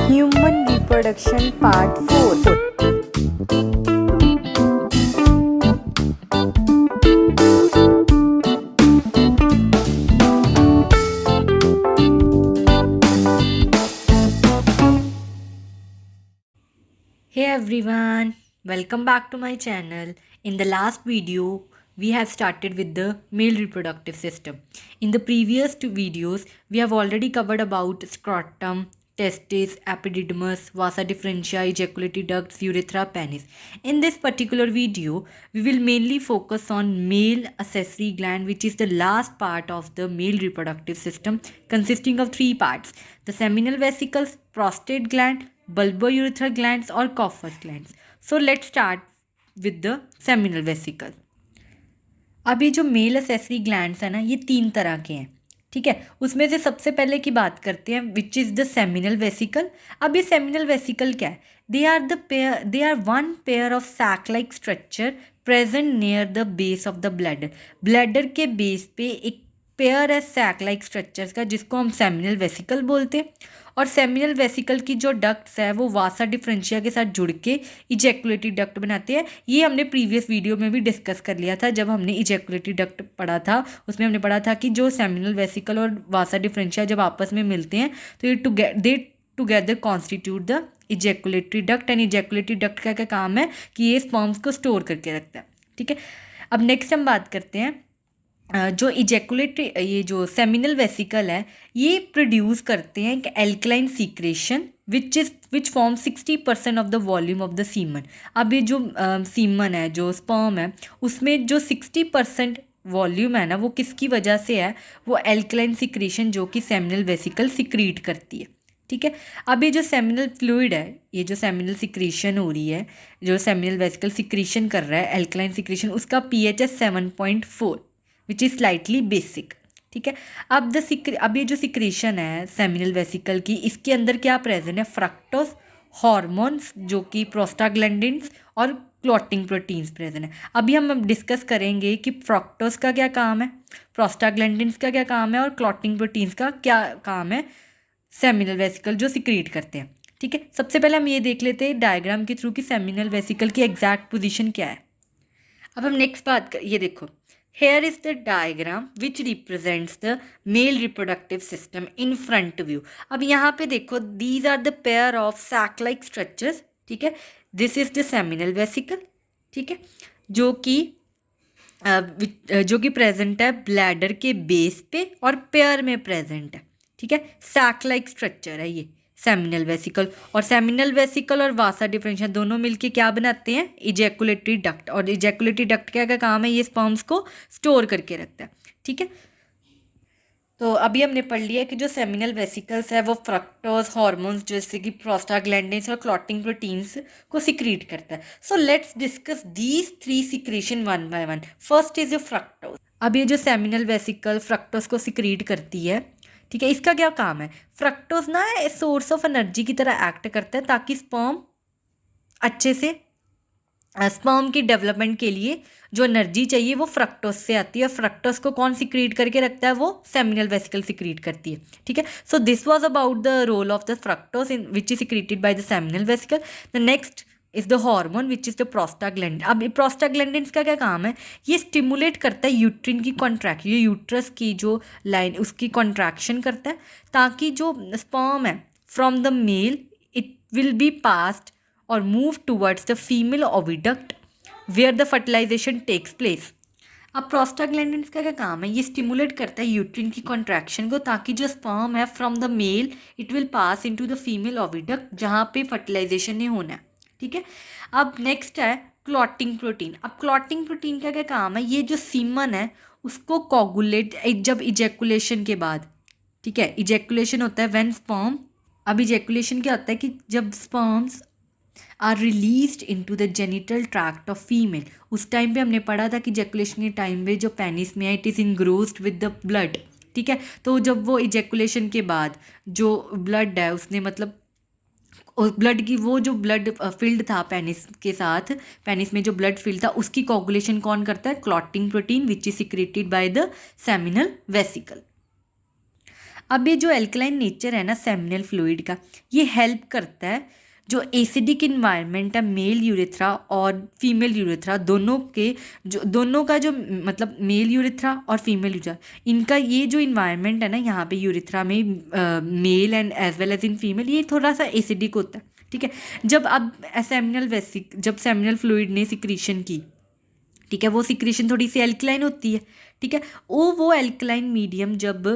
Human Reproduction Part 4. Hey everyone, welcome back to my channel. In the last video, we have started with the male reproductive system. In the previous two videos, we have already covered about scrotum, testes, epididymis, vasa differentia, ejaculatory ducts, urethra, penis. In this particular video, we will mainly focus on male accessory gland, which is the last part of the male reproductive system, consisting of three parts: the seminal vesicles, prostate gland, bulbourethral glands or Kopf's glands. So let's start with the seminal vesicle. अब ये जो mail accessory glands है ना, ये तीन तरह के हैं, ठीक है। उसमें से सबसे पहले की बात करते हैं which is the seminal vesicle. अब ये सेमिनल वेसिकल क्या है? They are one pair of sac like structure present near the base of the bladder. Bladder के बेस पे एक पेयर है सैक लाइक स्ट्रक्चर्स का, जिसको हम सेमिनल वेसिकल बोलते हैं। और सेमिनल वेसिकल की जो डक्ट्स है वो वासा डिफरेंशिया के साथ जुड़ के इजैकुलेटरी डक्ट बनाते हैं। ये हमने प्रीवियस वीडियो में भी डिस्कस कर लिया था, जब हमने इजैकुलेटरी डक्ट पढ़ा था। उसमें हमने पढ़ा था कि जो सेमिनल वेसिकल और वासा डिफरेंशिया जब आपस में मिलते हैं तो ये together constitute the ejaculatory duct. And ejaculatory duct का क्या काम है कि ये स्पर्म्स को स्टोर करके रखता है, ठीक है। अब नेक्स्ट हम बात करते हैं जो इजैकुलेटरी, ये जो सेमिनल वेसिकल है, ये प्रोड्यूस करते हैं एक alkaline secretion which form 60% of the volume of the semen. अब ये जो सीमन है, जो स्पर्म है, उसमें जो 60% वॉल्यूम है ना, वो किसकी वजह से है? वो एल्कलाइन सीक्रेशन जो कि सेमिनल वेसिकल सिक्रीट करती है, ठीक है। अब ये जो सेमिनल फ्लूइड है, ये जो सेमिनल सिक्रीशन हो रही है, जो सेमिनल वेसिकल सिक्रीशन कर रहा है एल्कलाइन सिक्रीशन, उसका pH है 7.4 विच इज़ स्लाइटली बेसिक, ठीक है। अब ये जो सिक्रीशन है सेमिनल वेसिकल की, इसके अंदर क्या प्रेजेंट है? फ्रक्टोज, हॉर्मोन्स जो कि प्रोस्टाग्लैंडिन्स और क्लॉटिंग प्रोटीन्स प्रेजेंट है। अभी हम डिस्कस करेंगे कि फ्रक्टोज का क्या काम है, प्रोस्टाग्लैंडिन्स का क्या काम है और क्लॉटिंग प्रोटीन्स का क्या काम है सेमिनल वेसिकल जो सिक्रीट करते हैं, ठीक है। सबसे पहले हम ये देख लेते हैं डायग्राम के थ्रू कि सेमिनल वेसिकल की एग्जैक्ट पोजीशन क्या है। अब हम नेक्स्ट ये देखो, here is the diagram which represents the male reproductive system in front view। अब यहाँ पे देखो, these are the pair of sac like structures, ठीक है। this is the seminal vesicle, ठीक है, जो कि प्रेजेंट है ब्लैडर के बेस पे और पेयर में प्रेजेंट है, ठीक है। सैक लाइक स्ट्रक्चर है ये सेमिनल वेसिकल। और सेमिनल वेसिकल और वासा डिफरेंशिया दोनों मिलके क्या बनाते हैं? Ejaculatory duct. और इजैकुलेटरी डक्ट क्या क्या काम है? ये स्पर्म्स को स्टोर करके रखता है, ठीक है। तो अभी हमने पढ़ लिया कि जो सेमिनल वेसिकल्स है वो फ्रक्टोज, हॉर्मोन्स जैसे कि प्रोस्टाग्लैंडिन्स और क्लॉटिंग प्रोटीन्स को सिक्रीट करता है। So let's discuss these three secretion one by one. First is your fructose. अब ये जो सेमिनल वेसिकल फ्रक्टोज को सिक्रीट करती है, ठीक है, इसका क्या काम है? फ्रक्टोज ना सोर्स ऑफ एनर्जी की तरह एक्ट करता है ताकि स्पर्म अच्छे से, स्पर्म की डेवलपमेंट के लिए जो एनर्जी चाहिए वो फ्रक्टोज से आती है। और फ्रक्टोज को कौन सिक्रीट करके रखता है? वो सेमिनल वेसिकल सिक्रीट करती है, ठीक है। So this was about the role of the fructose in which is secreted by the seminal vesicle. The next is the hormone which is the prostaglandin. अब प्रोस्टाग्लैंडिन का क्या काम है? ये स्टिमुलेट करता है यूट्रिन की कॉन्ट्रैक्शन, ये यूट्रस की जो लाइन उसकी कॉन्ट्रैक्शन करता है ताकि जो स्पर्म है from the male it will be passed और move towards the female oviduct where the fertilisation takes place. अब प्रोस्टाग्लैंडिन्स का क्या काम है? ये स्टिमुलेट करता है यूट्रिन की कॉन्ट्रैक्शन को ताकि जो स्पर्म है from the male it will pass into the female oviduct जहाँ पे फर्टिलाइजेशन नहीं होना है, ठीक है। अब नेक्स्ट है क्लॉटिंग प्रोटीन। अब क्लॉटिंग प्रोटीन का क्या काम है? ये जो सीमन है उसको कोगुलेट, जब इजैकुलेशन के बाद, ठीक है, इजैकुलेशन होता है व्हेन स्पर्म। अब इजैकुलेशन क्या होता है कि जब sperms are released into the genital tract of female, उस टाइम पे हमने पढ़ा था कि इजैकुलेशन के टाइम पे जो पेनिस में है it is इनग्रोस्ड with the blood, ठीक है। तो जब वो इजैकुलेशन के बाद जो ब्लड है उसने मतलब ब्लड की वो जो ब्लड फिल्ड था पेनिस के साथ, पेनिस में जो ब्लड फिल्ड था उसकी कोगुलेशन कौन करता है? Clotting protein which is secreted by the seminal vesicle. अब ये जो एल्कलाइन नेचर है ना सेमिनल फ्लूइड का, ये हेल्प करता है जो एसिडिक इन्वायरमेंट है मेल यूरेथ्रा और फीमेल यूरेथ्रा दोनों का जो मतलब मेल यूरेथ्रा और फीमेल यूरेथ्रा, इनका ये जो इन्वायरमेंट है ना यहाँ पे यूरेथ्रा में male and as well as in female, ये थोड़ा सा एसिडिक होता है। ठीक है, जब सेमिनल फ्लूइड ने सिक्रीशन की, ठीक है, वो सिक्रीशन थोड़ी सी एल्कलाइन होती है। ठीक है, वो एल्कलाइन मीडियम जब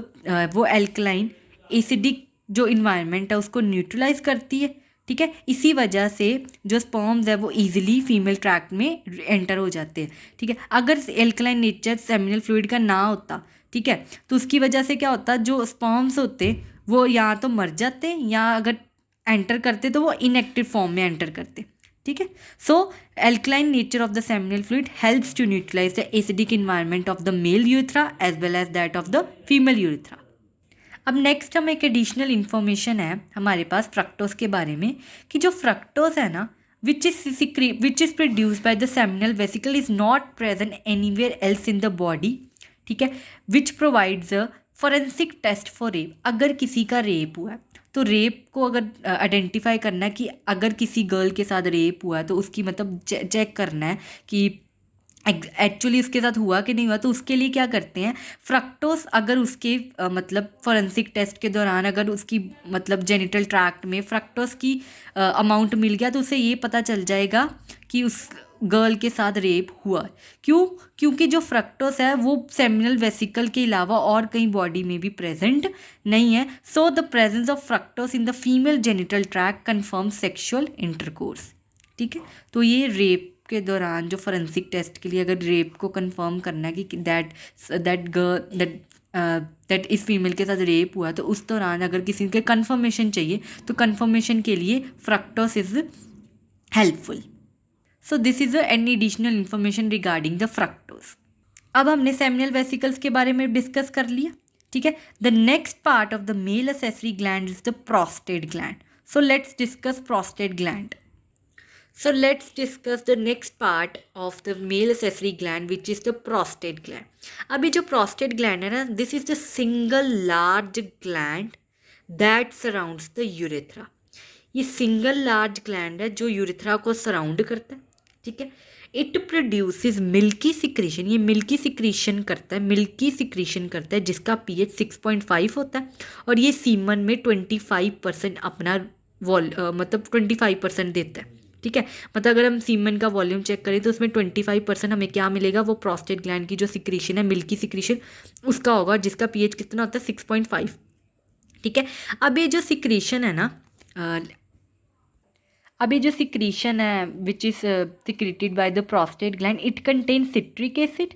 वो एल्कलाइन एसिडिक जो इन्वायरमेंट है उसको न्यूट्रलाइज करती है। ठीक है, इसी वजह से जो स्पर्म्स है वो इजीली फीमेल ट्रैक्ट में एंटर हो जाते हैं। ठीक है, अगर एल्कलाइन नेचर सेमिनल फ्लूइड का ना होता, ठीक है, तो उसकी वजह से क्या होता, जो स्पर्म्स होते वो या तो मर जाते या अगर एंटर करते तो वो इनएक्टिव फॉर्म में एंटर करते। ठीक है, so alkaline nature of the seminal fluid helps to neutralise the acidic environment of the male urethra as well as that of the female urethra. अब नेक्स्ट हम एक एडिशनल इन्फॉर्मेशन है हमारे पास fructose के बारे में, कि जो फ्रक्टोज है ना which is produced by the seminal vesicle is not present anywhere else in the body. ठीक है, which provides a forensic test for rape. अगर किसी का रेप हुआ है तो रेप को अगर आइडेंटिफाई करना है कि अगर किसी गर्ल के साथ रेप हुआ है तो उसकी मतलब चेक करना है कि एक्चुअली उसके साथ हुआ कि नहीं हुआ, तो उसके लिए क्या करते हैं, फ्रक्टोज अगर उसके मतलब फॉरेंसिक टेस्ट के दौरान अगर उसकी मतलब जेनिटल ट्रैक्ट में फ्रक्टोज की अमाउंट मिल गया तो उसे ये पता चल जाएगा कि उस गर्ल के साथ रेप हुआ। क्योंकि जो फ्रक्टोज है वो सेमिनल वेसिकल के अलावा और कहीं बॉडी में भी प्रेजेंट नहीं है। So the presence of fructose in the female genital tract confirm sexual intercourse. ठीक है, तो ये रेप के दौरान जो फॉरेंसिक टेस्ट के लिए अगर रेप को कंफर्म करना है कि दैट इस फीमेल के साथ रेप हुआ, तो उस दौरान अगर किसी के कंफर्मेशन चाहिए तो कंफर्मेशन के लिए fructose is helpful. So this is any additional information regarding the fructose. अब हमने सेमिनल वेसिकल्स के बारे में डिस्कस कर लिया। ठीक है, the next part of the male accessory gland is the prostate gland. So let's discuss prostate gland. So let's discuss the next part of the male accessory gland, which is the prostate gland. अब ये जो prostate gland है ना, this is the single large gland that surrounds the urethra. ये single large gland है जो urethra को surround करता है। ठीक है, it produces milky secretion. ये milky secretion करता है जिसका pH 6.5 होता है और ये सीमन में 25% अपना मतलब 25% देता है। ठीक है, मतलब अगर हम सीमन का वॉल्यूम चेक करें तो उसमें 25% हमें क्या मिलेगा, वो प्रोस्टेट ग्लैंड की जो सिक्रीशन है मिल्की सिक्रीशन उसका होगा, जिसका पीएच कितना होता है 6.5। ठीक है, अब ये जो सिक्रीशन है ना which is secreted by the prostate gland, it contain citric acid.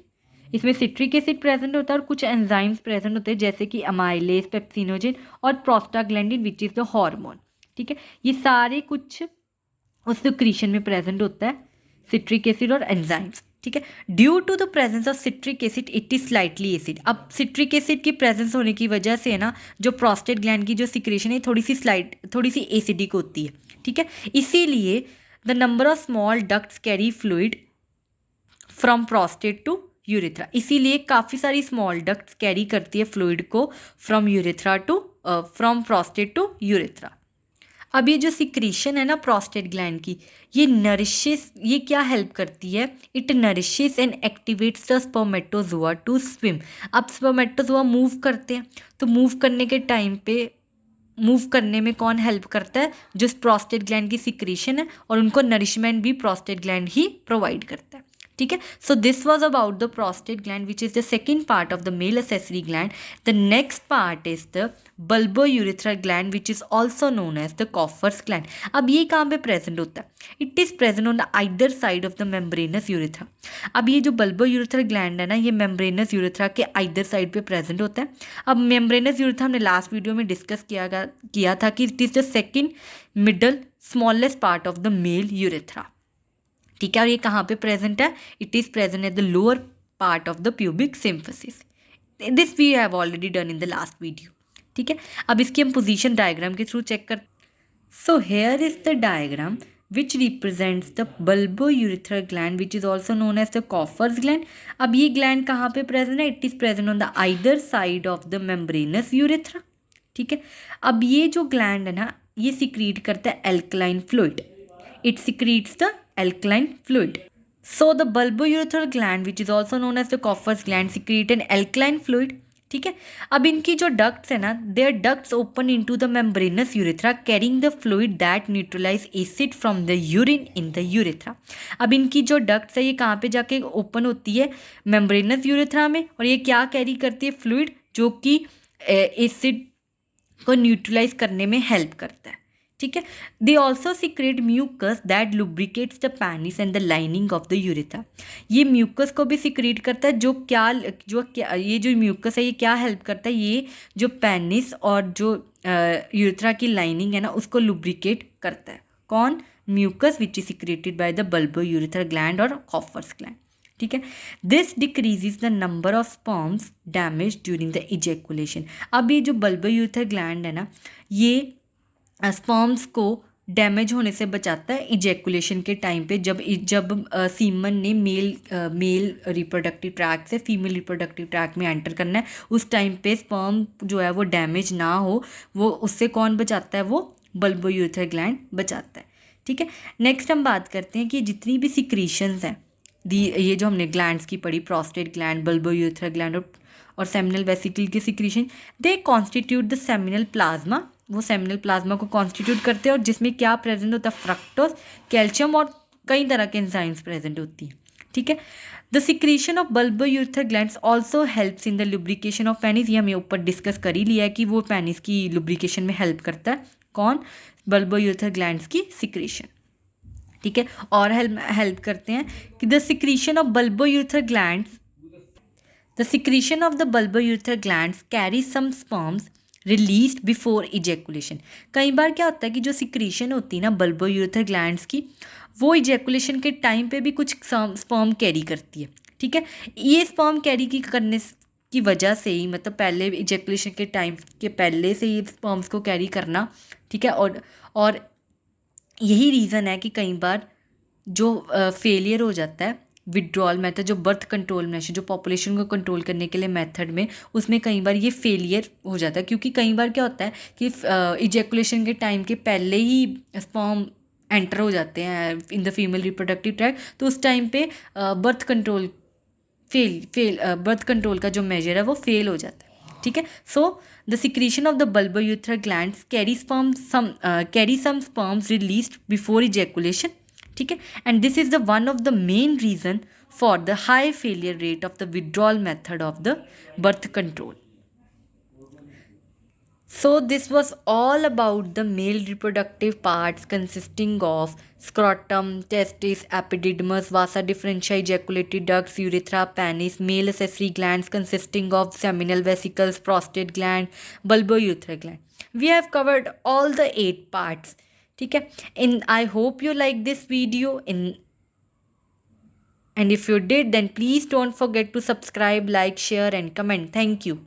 इसमें सिट्रिक एसिड प्रेजेंट होता है और कुछ एंजाइम्स प्रेजेंट होते हैं जैसे कि अमाइलेज, पेप्सिनोजेन और prostaglandin which is the hormone. ठीक है, ये सारे कुछ उस सिक्रीशन में प्रेजेंट होता है, सिट्रिक एसिड और एंजाइम्स। ठीक है, due to the presence of citric acid it is slightly acid. अब सिट्रिक एसिड की प्रेजेंस होने की वजह से ना जो प्रोस्टेट ग्लैंड की जो सिक्रेशन है थोड़ी सी एसिडिक होती है। ठीक है, इसीलिए the number of small ducts carry fluid from prostate to urethra, इसीलिए काफ़ी सारी स्मॉल डक्ट्स कैरी करती है फ्लूइड को फ्रॉम प्रोस्टेट टू यूरेथ्रा। अब ये जो सिक्रीशन है ना प्रोस्टेट ग्लैंड की, ये क्या हेल्प करती है, it nourishes and activates the spermatozoa to swim. अब स्पर्मेटोजोआ मूव करते हैं तो मूव करने में कौन हेल्प करता है, जो प्रोस्टेट ग्लैंड की सिक्रीशन है, और उनको नरिशमेंट भी प्रोस्टेट ग्लैंड ही प्रोवाइड करता है। ठीक है, so this was about the prostate gland which is the second part of the male accessory gland. The next part is the bulbourethral gland which is also known as the Coffer's gland. अब ये कहाँ पे present होता है, it is present on the either side of the membranous urethra. अब ये जो bulbourethral gland है ना, ये मेम्ब्रेनस यूरेथ्रा के आइदर साइड पे प्रेजेंट होता है. अब मेम्ब्रेनस यूरेथ्रा हमने लास्ट वीडियो में डिस्कस किया था कि it is the second middle smallest part of the male urethra. ठीक है, और ये कहाँ पे प्रेजेंट है, it is present at the lower part of the pubic symphysis. This we have already done in the last video. ठीक है, अब इसकी हम पोजीशन डायग्राम के थ्रू चेक कर. So here is the diagram which represents the bulbourethral gland which is also known as the Coffer's gland. अब ये gland कहाँ पे प्रेजेंट है, it is present on the either side of the membranous urethra. ठीक है। अब ये जो ग्लैंड है ना, ये सिक्रीट करता है alkaline fluid, it secretes the alkaline fluid. So the bulbourethral gland, which is also known as the Coffer's gland, secrete an alkaline fluid. ठीक है। अब इनकी जो डक्ट्स है ना, their ducts open into the membranous urethra carrying the fluid that neutralise acid from the urine in the urethra. अब इनकी जो डक्ट्स है ये कहाँ पे जाके ओपन होती है, मेम्ब्रेनस यूरेथ्रा में, और ये क्या कैरी करती है, फ्लूइड जो कि एसिड को न्यूट्रलाइज करने में हेल्प करता है. ठीक है। They also secrete mucus that lubricates the penis and the lining of the urethra. ये म्यूकस को भी सिक्रेट करता है, जो क्या ये जो म्यूकस है ये क्या हेल्प करता है, ये जो पेनिस और जो यूरेथ्रा की लाइनिंग है ना उसको लुब्रिकेट करता है. कौन, mucus which is secreted by the bulbourethral gland और कॉफर्स ग्लैंड. ठीक है। This decreases the number of sperms damage during the ejaculation. अब ये जो बल्बोयूरेथ्रल ग्लैंड है ना, ये स्पर्म्स को डैमेज होने से बचाता है इजैकुलेशन के टाइम पे, जब सीमन ने मेल रिप्रोडक्टिव ट्रैक से फीमेल रिप्रोडक्टिव ट्रैक में एंटर करना है, उस टाइम पे स्पर्म जो है वो डैमेज ना हो, वो उससे कौन बचाता है, वो बल्बोयूरेथ्रल ग्लैंड बचाता है. ठीक है। नेक्स्ट हम बात करते हैं कि जितनी भी सिक्रीशंस हैं, ये जो हमने ग्लैंड्स की पढ़ी, प्रोस्टेट ग्लैंड, बल्बोयूरेथ्रल ग्लैंड और सेमिनल वेसिकल की secretion, they constitute the seminal plasma. वो सेमिनल प्लाज्मा को कॉन्स्टिट्यूट करते हैं और जिसमें क्या प्रेजेंट होता है, फ्रक्टोज, कैल्शियम और कई तरह के एंजाइम्स प्रेजेंट होती है. ठीक है। The secretion of bulbourethral glands also helps in the lubrication of penis. ये हमें ऊपर डिस्कस कर ही लिया है कि वो पेनिस की लुब्रिकेशन में हेल्प करता है. कौन, बल्बोयूरेथ्रल ग्लैंड्स की सिक्रीशन. ठीक है। और हेल्प करते हैं कि the secretion of bulbourethral glands, the secretion of the bulbourethral glands carries some sperms released before ejaculation. कई बार क्या होता है कि जो सिक्रीशन होती है ना बल्बोयूरेथ्रल ग्लैंड्स की, वो इजैकुलेशन के टाइम पे भी कुछ स्पर्म कैरी करती है. ठीक है। ये स्पर्म कैरी करने की वजह से ही, मतलब पहले इजैकुलेशन के टाइम के पहले से ही स्पर्म्स को कैरी करना. ठीक है। और यही रीज़न है कि कई बार जो फेलियर हो जाता है विड्रॉल मेथड, जो बर्थ कंट्रोल मेथड, जो पॉपुलेशन को कंट्रोल करने के लिए मेथड में, उसमें कई बार ये फेलियर हो जाता है, क्योंकि कई बार क्या होता है कि इजैकुलेशन के टाइम के पहले ही स्पर्म एंटर हो जाते हैं in the female reproductive tract, तो उस टाइम पे बर्थ कंट्रोल बर्थ कंट्रोल का जो मेजर है वो फेल हो जाता है. ठीक है। So the secretion of the bulbourethral glands carry some sperms released before ejaculation. ठीक है। And this is the one of the main reason for the high failure rate of the withdrawal method of the birth control. So this was all about the male reproductive parts consisting of scrotum, testis, epididymis, vasa differentia, ejaculated ducts, urethra, penis, male accessory glands consisting of seminal vesicles, prostate gland, bulbourethral gland. We have covered all the 8 parts. ठीक है. And I hope you like this video. And if you did, then please don't forget to subscribe, like, share and comment. Thank you.